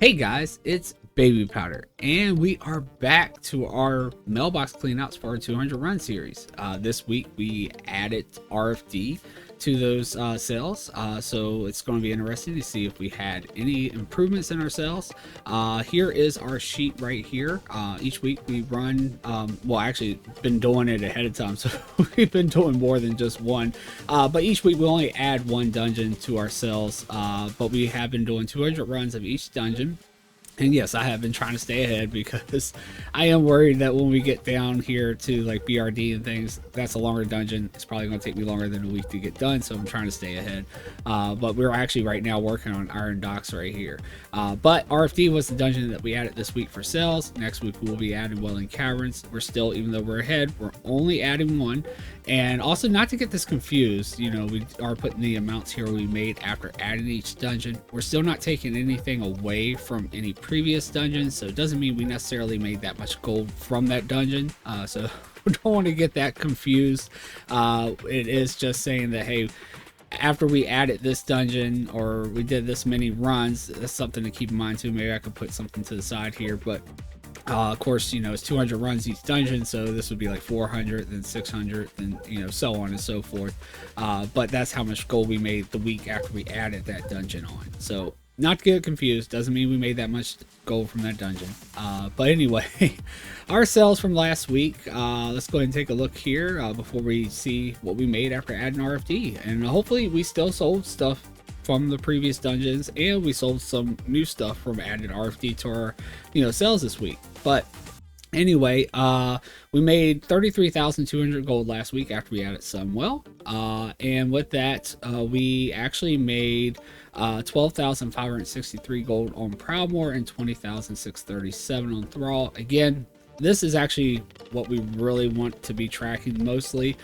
Hey guys, it's Babypowder, and we are back to our mailbox cleanouts for our 200 run series. This week we added RFD to those sales, so it's going to be interesting to see if we had any improvements in our sales. Here is our sheet right here. Each week we run, well, actually been doing it ahead of time, so we've been doing more than just one. But each week we only add one dungeon to our sales, but we have been doing 200 runs of each dungeon. And yes, I have been trying to stay ahead because I am worried that when we get down here to like BRD and things, that's a longer dungeon. It's probably going to take me longer than a week to get done, so I'm trying to stay ahead. But we're actually right now working on Iron Docks right here. But RFD was the dungeon that we added this week for sales. Next week we'll be adding Welling Caverns. We're still, even though we're ahead, we're only adding one. And also, not to get this confused, you know, we are putting the amounts here we made after adding each dungeon. We're still not taking anything away from any previous dungeon, so it doesn't mean we necessarily made that much gold from that dungeon. So we don't want to get that confused. It is just saying that, hey, after we added this dungeon or we did this many runs, that's something to keep in mind too. Maybe I could put something to the side here, but of course, you know, it's 200 runs each dungeon, so this would be like 400, then 600, then, you know, so on and so forth. But that's how much gold we made the week after we added that dungeon on. So not to get confused, doesn't mean we made that much gold from that dungeon. But anyway, our sales from last week, let's go ahead and take a look here before we see what we made after adding RFD. And hopefully we still sold stuff from the previous dungeons, and we sold some new stuff from added RFD to our, you know, sales this week. But anyway, we made 33,200 gold last week after we added Sunwell, and with that, we actually made 12,563 gold on Proudmoore and 20,637 on Thrall. Again, this is actually what we really want to be tracking mostly,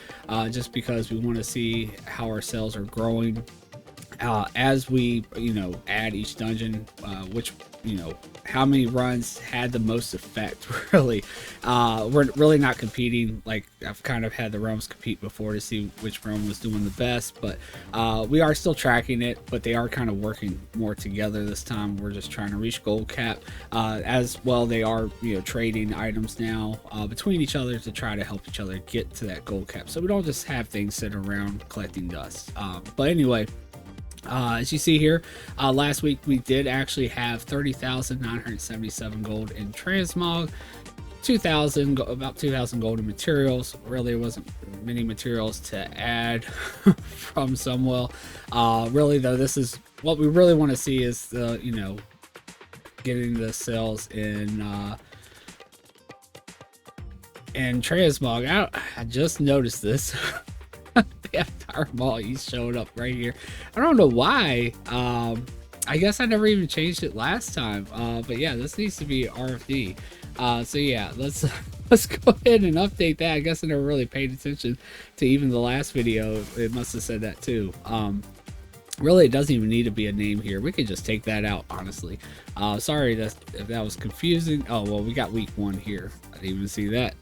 just because we want to see how our sales are growing as we, you know, add each dungeon, which, you know, how many runs had the most effect. Really, we're really not competing. Like, I've kind of had the realms compete before to see which realm was doing the best, but we are still tracking it, but they are kind of working more together this time. We're just trying to reach gold cap, as well. They are, you know, trading items now between each other to try to help each other get to that gold cap, so we don't just have things sitting around collecting dust. But anyway, as you see here, last week we did actually have 30,977 gold in transmog, 2,000, about 2,000 gold in materials. Really, there wasn't many materials to add from Sunwell. Really though, this is what we really want to see, is the, you know, getting the sales in transmog. I just noticed this. The entire mall, he showed up right here. I don't know why. I guess I never even changed it last time. But yeah, this needs to be RFD. So yeah, let's go ahead and update that. I guess I never really paid attention to even the last video. It must have said that too. Really, it doesn't even need to be a name here. We could just take that out, honestly. Sorry if that was confusing. Oh well, we got week 1 here. I didn't even see that.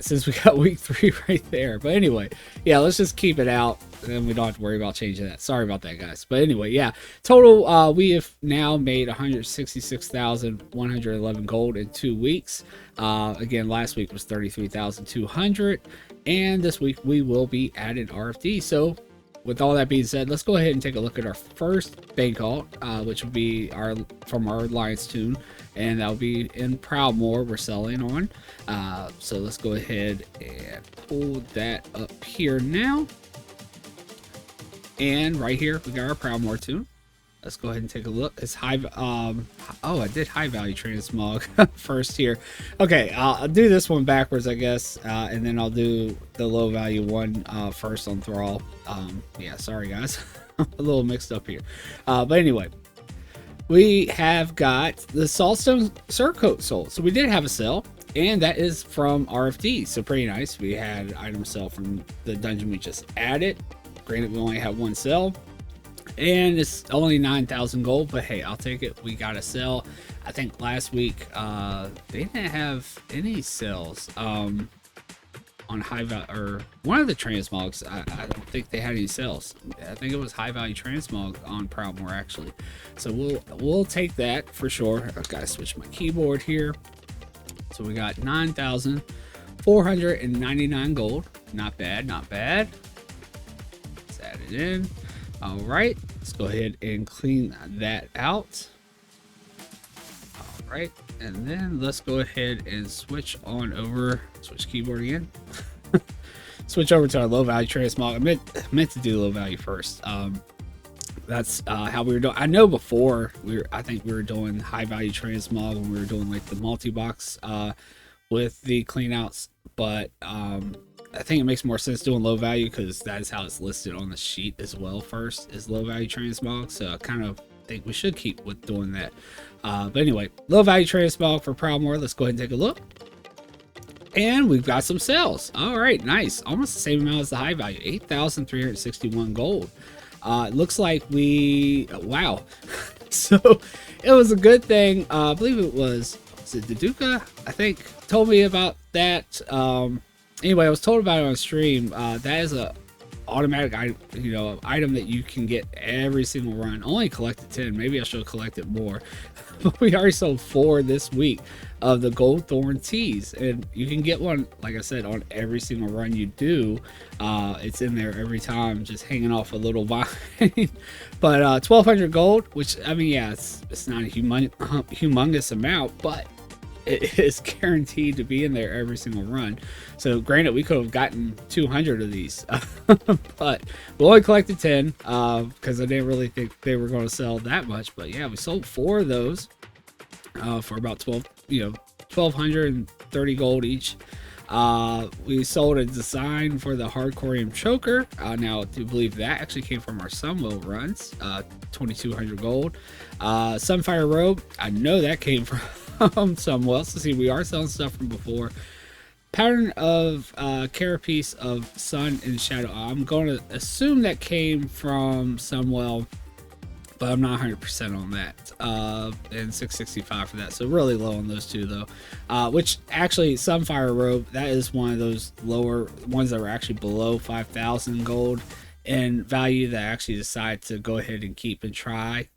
Since we got week 3 right there. But anyway, yeah, let's just keep it out, and we don't have to worry about changing that. Sorry about that, guys. But anyway, yeah, total, we have now made 166,111 gold in 2 weeks. Again, last week was 33,200, and this week we will be adding RFD. So with all that being said, let's go ahead and take a look at our first bank alt, which will be from our Alliance tune, and that'll be in Proudmoore we're selling on. So let's go ahead and pull that up here now. And right here we got our Proudmoore tune. Let's go ahead and take a look. It's high. Oh, I did high value transmog first here. Okay, I'll do this one backwards, I guess, and then I'll do the low value one first on Thrall. Yeah, sorry guys, I'm a little mixed up here. But anyway, we have got the Saltstone Surcoat sold. So we did have a sale, and that is from RFD. So pretty nice. We had item sell from the dungeon we just added. Granted, we only had one sell, and it's only 9,000 gold, but hey, I'll take it. We got a sell. I think last week they didn't have any sales on on high value, or one of the transmogs. I don't think they had any sales. I think it was high value transmog on Proudmoore actually. So we'll take that for sure. I've got to switch my keyboard here. So we got 9,499 gold. Not bad, not bad. Let's add it in. All right, let's go ahead and clean that out. All right, and then let's go ahead and switch on over, switch keyboard again. Switch over to our low value transmog. I meant to do low value first. That's how we were doing. I know before I think we were doing high value transmog when we were doing like the multi-box with the cleanouts, but I think it makes more sense doing low value because that is how it's listed on the sheet as well. First is low value transmog, so I kind of think we should keep with doing that. But anyway, low value transmog for Proudmoore. Let's go ahead and take a look. And we've got some sales. All right, nice. Almost the same amount as the high value, 8,361 gold. It looks like wow. So it was a good thing. I believe was it Daduka? I think told me about that. Anyway, I was told about it on stream. That is a automatic item that you can get every single run. Only collected 10. Maybe I should have collected more. But we already sold 4 this week of the Gold Thorn teas, and you can get one, like I said, on every single run you do. It's in there every time, just hanging off a little vine. But 1,200 gold, which, I mean, yeah, it's not a humongous amount, but it is guaranteed to be in there every single run. So granted, we could have gotten 200 of these, but we only collected 10 because I didn't really think they were going to sell that much. But yeah, we sold 4 of those for about 1,230 gold each. We sold a design for the Hardcorium choker. Now, I do believe that actually came from our Sunwell runs, 2,200 gold. Sunfire robe, I know that came from Sunwell. So see, we are selling stuff from before. Pattern of carapace of sun and shadow. I'm going to assume that came from Sunwell, but I'm not 100% on that. And 665 for that, so really low on those two though. Which actually, Sunfire robe, that is one of those lower ones that were actually below 5,000 gold in value that I actually decided to go ahead and keep and try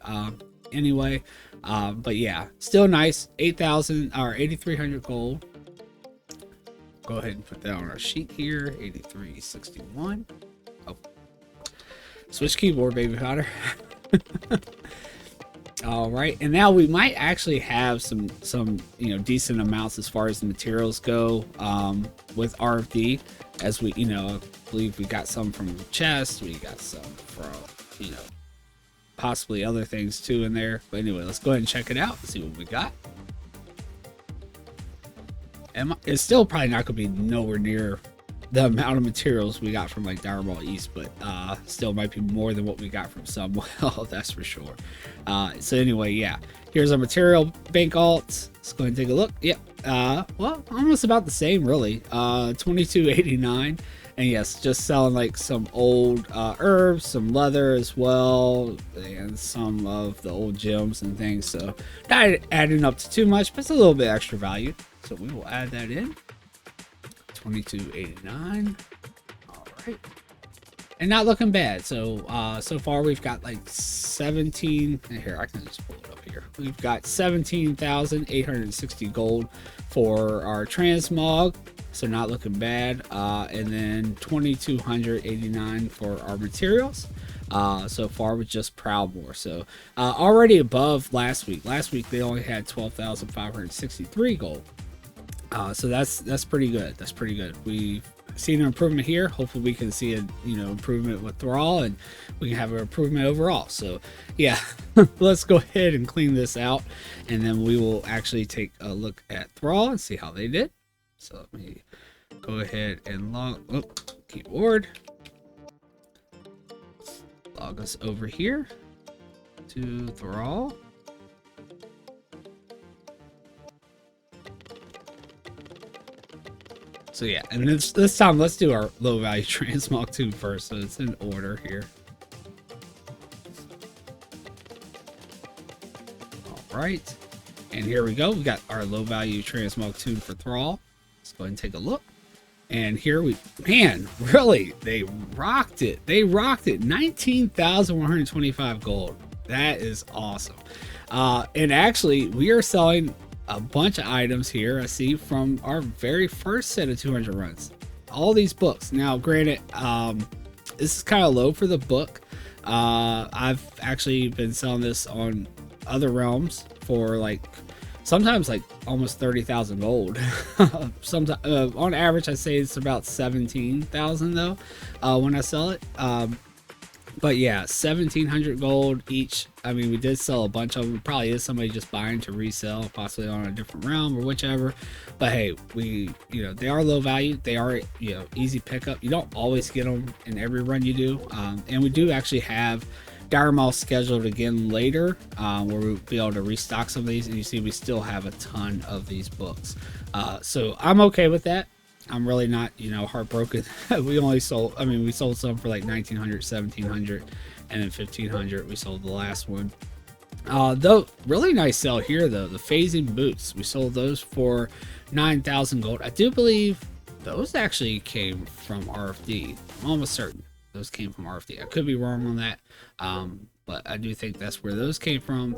anyway. But yeah, still nice. 8,000 or 8,300 gold. Go ahead and put that on our sheet here. 8361. Oh, switch keyboard, Babypowder. All right, and now we might actually have some decent amounts as far as the materials go with RFD, as we I believe we got some from the chest, we got some from possibly other things too in there. But anyway, let's go ahead and check it out and see what we got. And it's still probably not going to be nowhere near the amount of materials we got from like Direball East, but still might be more than what we got from Sunwell, that's for sure. So anyway, yeah, here's our material bank alts. Let's go ahead and take a look. Yep, well, almost about the same really. 2289. And yes, just selling like some old herbs, some leather as well, and some of the old gems and things. So not adding up to too much, but it's a little bit extra value. So we will add that in. 2289. All right. And not looking bad. So so far we've got like 17. Here, I can just pull it up here. We've got 17,860 gold for our transmog. So not looking bad. And then 2,289 for our materials. So far with just Proudmoore. So already above last week. Last week they only had 12,563 gold. So that's pretty good. That's pretty good. We've seen an improvement here. Hopefully we can see a improvement with Thrall, and we can have an improvement overall. So yeah, let's go ahead and clean this out, and then we will actually take a look at Thrall and see how they did. So let me go ahead and log keyboard. Log us over here to Thrall. So yeah, and this time let's do our low value transmog 2 first, so it's in order here. All right, and here we go. We got our low value transmog 2 for Thrall. Let's go ahead and take a look. And here we, man, really, they rocked it. They rocked it. 19,125 gold. That is awesome. And actually, we are selling a bunch of items here, I see, from our very first set of 200 runs. All these books. Now, granted, this is kind of low for the book. I've actually been selling this on other realms for like sometimes like almost 30,000 gold. Sometimes on average, I say it's about 17,000 though when I sell it. But yeah, 1,700 gold each. I mean, we did sell a bunch of them. Probably is somebody just buying to resell, possibly on a different realm or whichever. But hey, they are low value. They are, easy pickup. You don't always get them in every run you do. And we do actually have Dire Maul scheduled again later, where we'll be able to restock some of these. And you see, we still have a ton of these books. So I'm okay with that. I'm really not, heartbroken. we sold some for like 1,900, 1,700, and then 1,500. We sold the last one. Though, really nice sell here, though. The phasing boots. We sold those for 9,000 gold. I do believe those actually came from RFD. I'm almost certain those came from RFD. I could be wrong on that. But I do think that's where those came from.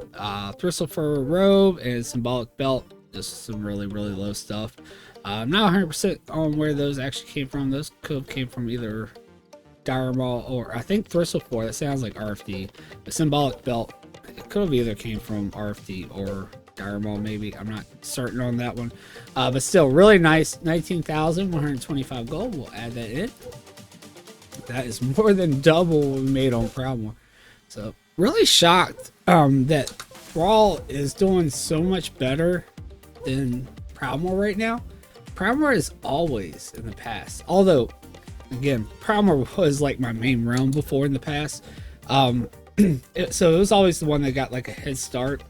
Thristle Fur robe and symbolic belt. Just some really, really low stuff. I'm not 100% on where those actually came from. Those could have came from either Dire Maul or I think Thristle 4. That sounds like RFD. The symbolic belt, it could have either came from RFD or Dire Maul maybe. I'm not certain on that one. But still, really nice. 19,125 gold. We'll add that in. That is more than double what we made on Proudmoore. So, really shocked that Thrall is doing so much better than Proudmoore right now. Proudmoore is always in the past. Although, again, Proudmoore was like my main realm before in the past. So it was always the one that got like a head start.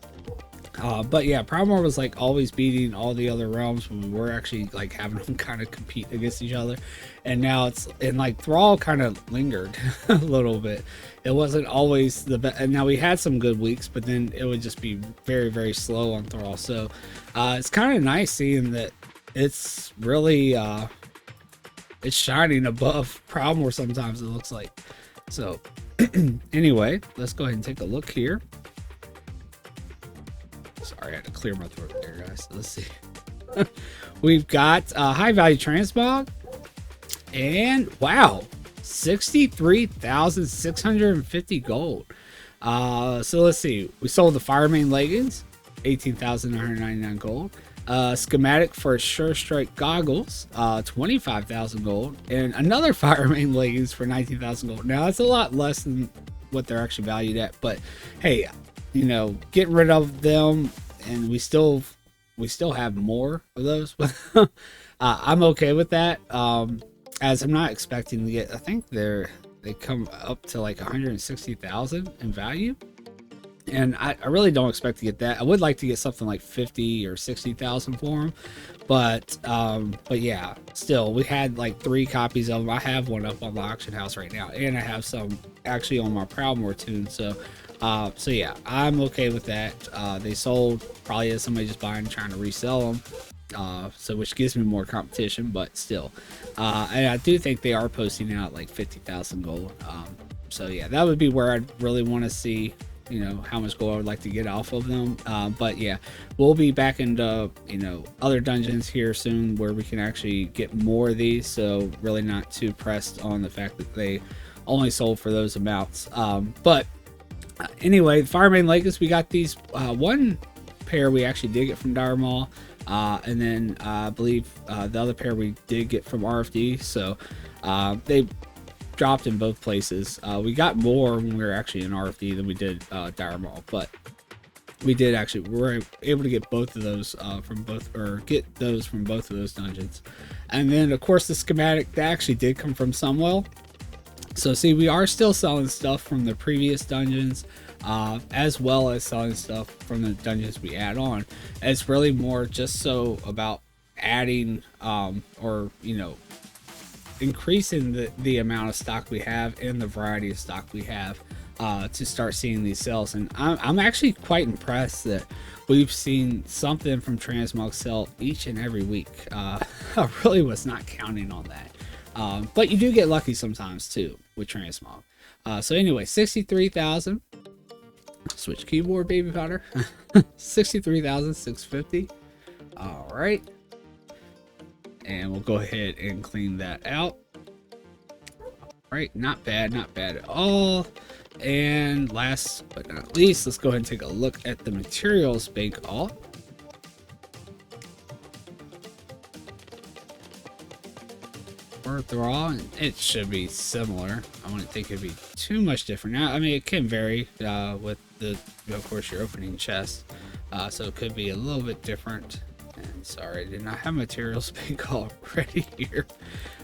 But yeah, Proudmoore was like always beating all the other realms when we were actually like having them kind of compete against each other. And now like Thrall kind of lingered a little bit. It wasn't always the best. And now we had some good weeks, but then it would just be very, very slow on Thrall. So it's kind of nice seeing that it's really it's shining above Proudmoore sometimes, it looks like. So anyway, let's go ahead and take a look here. Sorry, I had to clear my throat there, guys. Let's see. We've got high value transmog, and wow, 63,650 gold. So let's see. We sold the Firemane leggings, 18,999 gold. Schematic for Sure Strike goggles, 25,000 gold, and another Firemane leggings for 19,000 gold. Now that's a lot less than what they're actually valued at, but hey, getting rid of them, and we still have more of those. I'm okay with that. As I'm not expecting to get, I think they come up to like 160,000 in value. And I really don't expect to get that. I would like to get something like 50 or 60,000 for them, but yeah, still, we had like 3 copies of them. I have one up on the auction house right now, and I have some actually on my Proudmoore tune. So yeah, I'm okay with that. They sold, probably as somebody just buying, trying to resell them. So which gives me more competition, but still, and I do think they are posting out like 50,000 gold. So yeah, that would be where I'd really want to see, how much gold I would like to get off of them. But yeah, we'll be back into, other dungeons here soon where we can actually get more of these. So really not too pressed on the fact that they only sold for those amounts. But anyway, Firemane leggings, we got these, one pair we actually did get from Dire Maul. And then I believe the other pair we did get from RFD. So they dropped in both places. We got more when we were actually in RFD than we did Dire Maul, but we were able to get both of those get those from both of those dungeons. And then of course the schematic, that actually did come from Sunwell. So see, we are still selling stuff from the previous dungeons, as well as selling stuff from the dungeons we add on. And it's really more just so about adding or increasing the amount of stock we have and the variety of stock we have to start seeing these sales. And I'm actually quite impressed that we've seen something from Transmog sell each and every week. I really was not counting on that. But you do get lucky sometimes too with Transmog. So anyway, 63,000. Switch keyboard, baby powder. 63,650. All right. And we'll go ahead and clean that out. All right, not bad at all. And last but not least, let's go ahead and take a look at the materials bank all. They're all, it should be similar. I wouldn't think it'd be too much different. Now, I mean, it can vary with the, of course, your opening chest, so it could be a little bit different. And sorry, I did not have materials bank all ready here.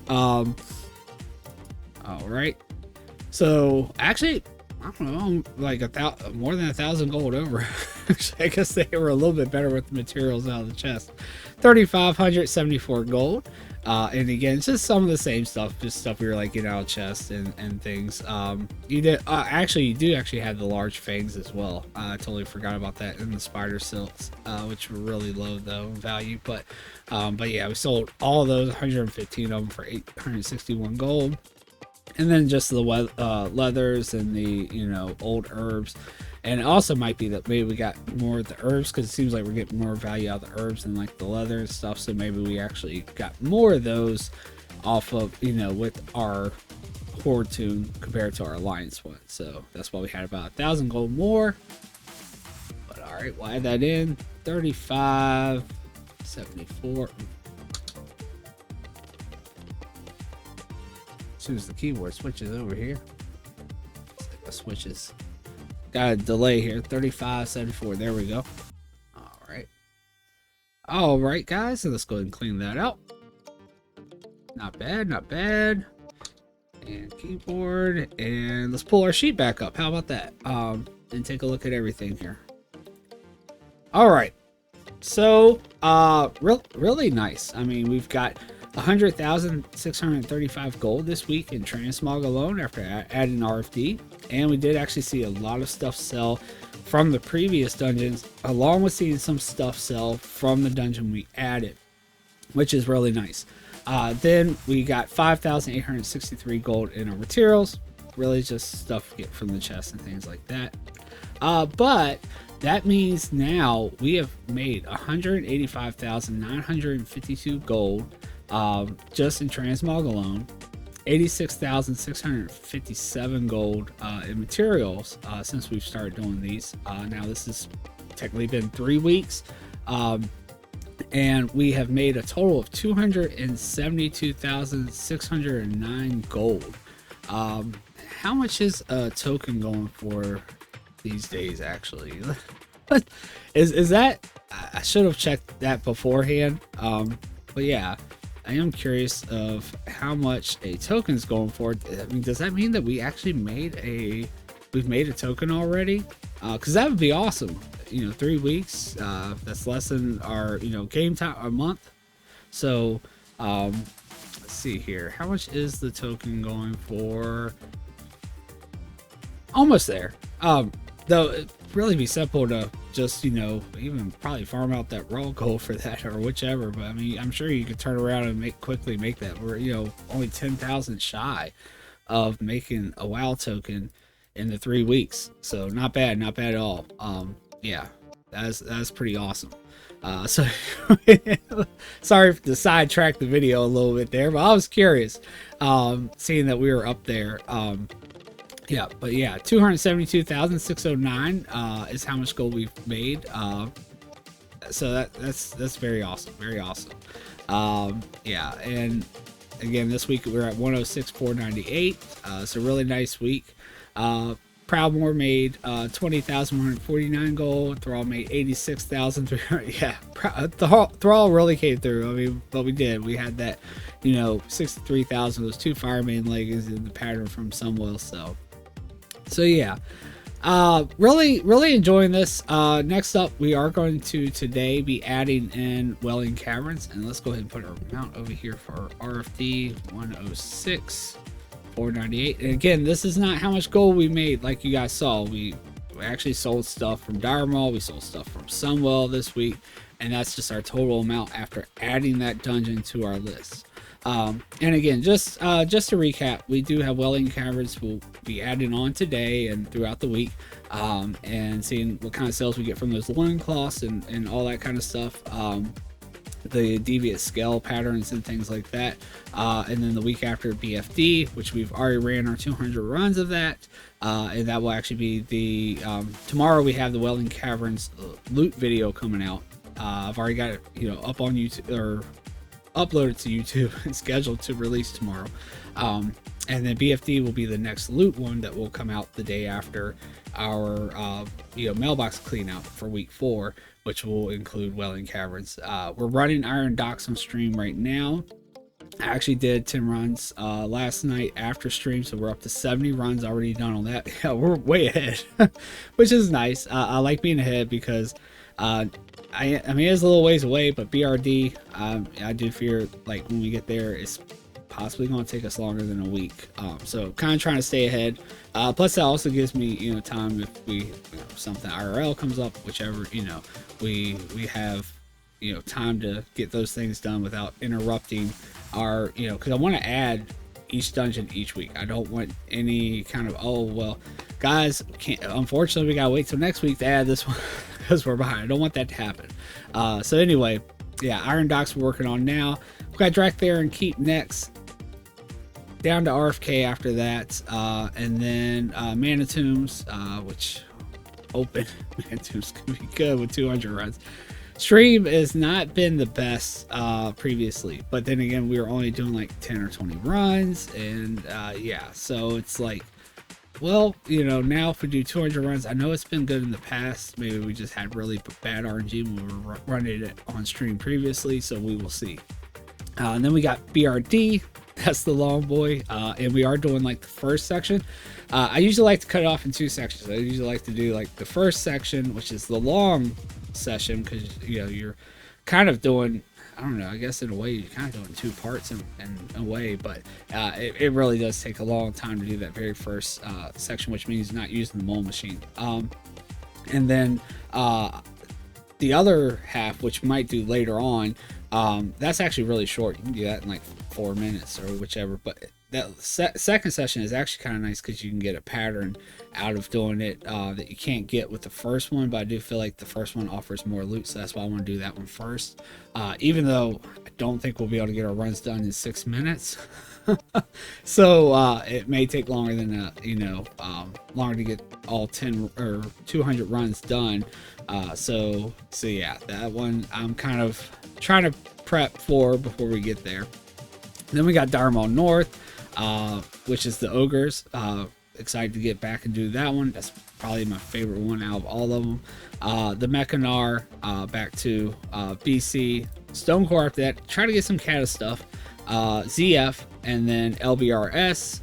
All right. So actually, I don't know, like more than 1,000 gold over. Actually, I guess they were a little bit better with the materials out of the chest. 3,574 gold. And again, it's just some of the same stuff, just stuff we were like getting out of chest and things. You did actually, you do actually have the large fangs as well. I totally forgot about that in the spider silks, which were really low though in value. But yeah, we sold all of those, 115 of them for 861 gold. And then just the leathers and the, you know, old herbs. And it also might be that maybe we got more of the herbs, because it seems like we're getting more value out of the herbs than like the leather and stuff. So maybe we actually got more of those off of, you know, with our horde tune compared to our alliance one. So that's why we had about 1,000 gold more. But all right, we'll add that in. 35.74. As soon as the keyboard switches over here, it switches. Got a delay here. 35.74. There we go. All right, guys. So let's go ahead and clean that out. Not bad, not bad. And keyboard, and let's pull our sheet back up. How about that? And take a look at everything here. All right. So, really nice. I mean, we've got 100,635 gold this week in Transmog alone after adding RFD, and we did actually see a lot of stuff sell from the previous dungeons, along with seeing some stuff sell from the dungeon we added, which is really nice. Then we got 5,863 gold in our materials, really just stuff we get from the chest and things like that. But that means now we have made 185,952 gold just in Transmog alone, 86,657 gold in materials since we've started doing these. Now this has technically been 3 weeks, and we have made a total of 272,609 gold. How much is a token going for these days, actually? is that, I should have checked that beforehand, but yeah, I am curious of how much a token is going for. I mean, does that mean that we actually made we've made a token already? Because that would be awesome. You know, 3 weeks, that's less than our, you know, game time, a month. So let's see here, how much is the token going for? Almost there. Though it'd really be simple to just, you know, even probably farm out that raw gold for that or whichever. But I mean, I'm sure you could turn around and quickly make that. We're, you know, only 10,000 shy of making a WoW token in the 3 weeks. So not bad at all. Yeah, that's pretty awesome. So sorry to sidetrack the video a little bit there, but I was curious, seeing that we were up there. Yeah, but yeah, 272,609 is how much gold we've made. So that's very awesome, very awesome. Yeah, and again, this week we're at 106,498. It's a really nice week. Proudmoore made 20,149 gold. Thrall made 86,300. Yeah, Thrall really came through. I mean, but we did. We had that, you know, 63,000. Those 2 Firemaiden leggings in the pattern from Sunwell. So yeah, really enjoying this. Next up, we are going to today be adding in Welling Caverns, and let's go ahead and put our amount over here for RFD 106,498. And again, this is not how much gold we made. Like you guys saw, we We actually sold stuff from Dire Maul, we sold stuff from Sunwell this week, and that's just our total amount after adding that dungeon to our list. And again, just to recap, we do have Welling Caverns we'll be adding on today and throughout the week, and seeing what kind of sales we get from those loincloths and all that kind of stuff. The deviant scale patterns and things like that, and then the week after BFD, which we've already ran our 200 runs of that, and that will actually be the tomorrow. We have the Welling Caverns loot video coming out. I've already got it, up on YouTube, or uploaded to YouTube and scheduled to release tomorrow. And then BFD will be the next loot one that will come out the day after our mailbox clean out for week 4, which will include Welling Caverns. We're running Iron Docks on stream right now. I actually did 10 runs last night after stream, so we're up to 70 runs already done on that. Yeah, we're way ahead, which is nice. I like being ahead because I mean, it's a little ways away, but BRD, I do fear like when we get there, it's possibly going to take us longer than a week. So kind of trying to stay ahead. Plus that also gives me, time if we, something IRL comes up, whichever, we have, time to get those things done without interrupting our, because I want to add each dungeon each week. I don't want any kind of, oh, well, guys, unfortunately, we got to wait till next week to add this one because we're behind. I don't want that to happen. So anyway, yeah, Iron Docks we're working on now. We've got Drac there and Keep next. Down to RFK after that, and then Mana Tombs, which open Mana Tombs can be good with 200 runs. Stream has not been the best previously, but then again, we were only doing like 10 or 20 runs, and yeah, so it's like, well, now if we do 200 runs, I know it's been good in the past. Maybe we just had really bad RNG when we were running it on stream previously, so we will see. And then we got BRD. That's the long boy, and we are doing like the first section. I usually like to cut it off in 2 sections. I usually like to do like the first section, which is the long session, because you're kind of doing, I don't know, I guess in a way you're kind of doing 2 parts in a way, but it really does take a long time to do that very first section, which means not using the mole machine. And then the other half, which we might do later on, that's actually really short. You can do that in like 4 minutes or whichever, but that second session is actually kind of nice because you can get a pattern out of doing it that you can't get with the first one, but I do feel like the first one offers more loot, so that's why I want to do that one first, even though I don't think we'll be able to get our runs done in 6 minutes. So it may take longer than longer to get all 10 or 200 runs done. So yeah, that one I'm kind of trying to prep for before we get there. Then we got Dire Maul North, which is the ogres. Excited to get back and do that one. That's probably my favorite one out of all of them. The Mechanar, back to BC. Stonecore after that. Try to get some Kata stuff. ZF, and then LBRS,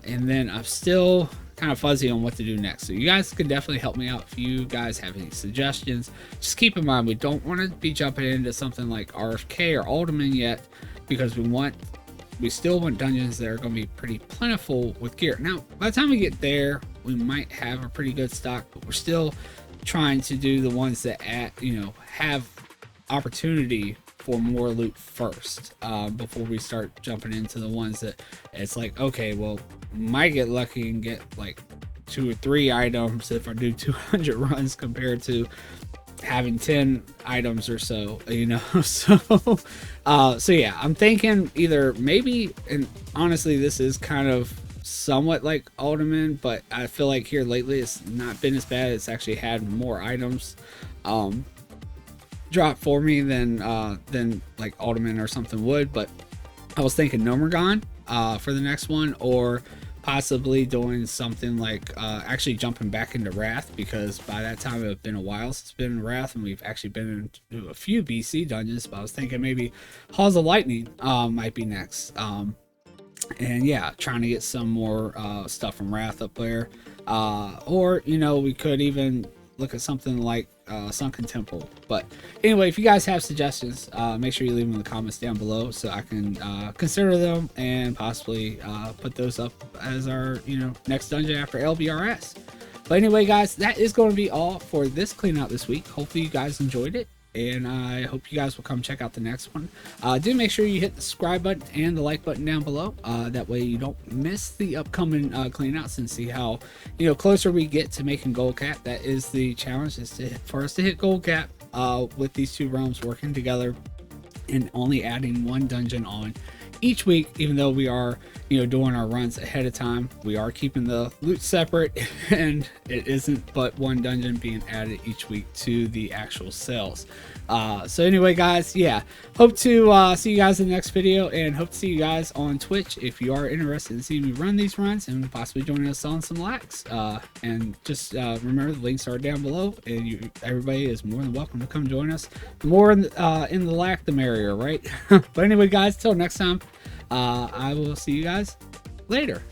and then I'm still kind of fuzzy on what to do next. So you guys can definitely help me out if you guys have any suggestions. Just keep in mind, we don't want to be jumping into something like RFK or Alderman yet, because we still want dungeons that are going to be pretty plentiful with gear. Now, by the time we get there, we might have a pretty good stock, but we're still trying to do the ones that have opportunity for more loot first, before we start jumping into the ones that it's like, okay, well, might get lucky and get like 2 or 3 items if I do 200 runs compared to having 10 items or so, so yeah, I'm thinking either maybe, and honestly this is kind of somewhat like Alderman, but I feel like here lately it's not been as bad. It's actually had more items drop for me than like Alderman or something would, but I was thinking Nomergon for the next one, or possibly doing something like actually jumping back into Wrath, because by that time it had been a while since it's been in Wrath, and we've actually been into a few BC dungeons, but I was thinking maybe Halls of Lightning might be next, and yeah, trying to get some more stuff from Wrath up there, or we could even look at something like Sunken Temple. But anyway, if you guys have suggestions, make sure you leave them in the comments down below so I can consider them and possibly put those up as our next dungeon after LBRS. But anyway, guys, that is going to be all for this clean out this week. Hopefully you guys enjoyed it, and I hope you guys will come check out the next one. Do make sure you hit the subscribe button and the like button down below. That way you don't miss the upcoming clean outs, and see how, you know, closer we get to making gold cap. That is the challenge, is for us to hit gold cap with these two realms working together and only adding one dungeon on each week. Even though we are, you know, doing our runs ahead of time, we are keeping the loot separate, and it isn't but one dungeon being added each week to the actual cells. So anyway, guys, yeah, hope to see you guys in the next video, and hope to see you guys on Twitch if you are interested in seeing me run these runs and possibly joining us on some lax. And just remember, the links are down below, and everybody is more than welcome to come join us. The more in the lack, the merrier, right? But anyway, guys, till next time, I will see you guys later.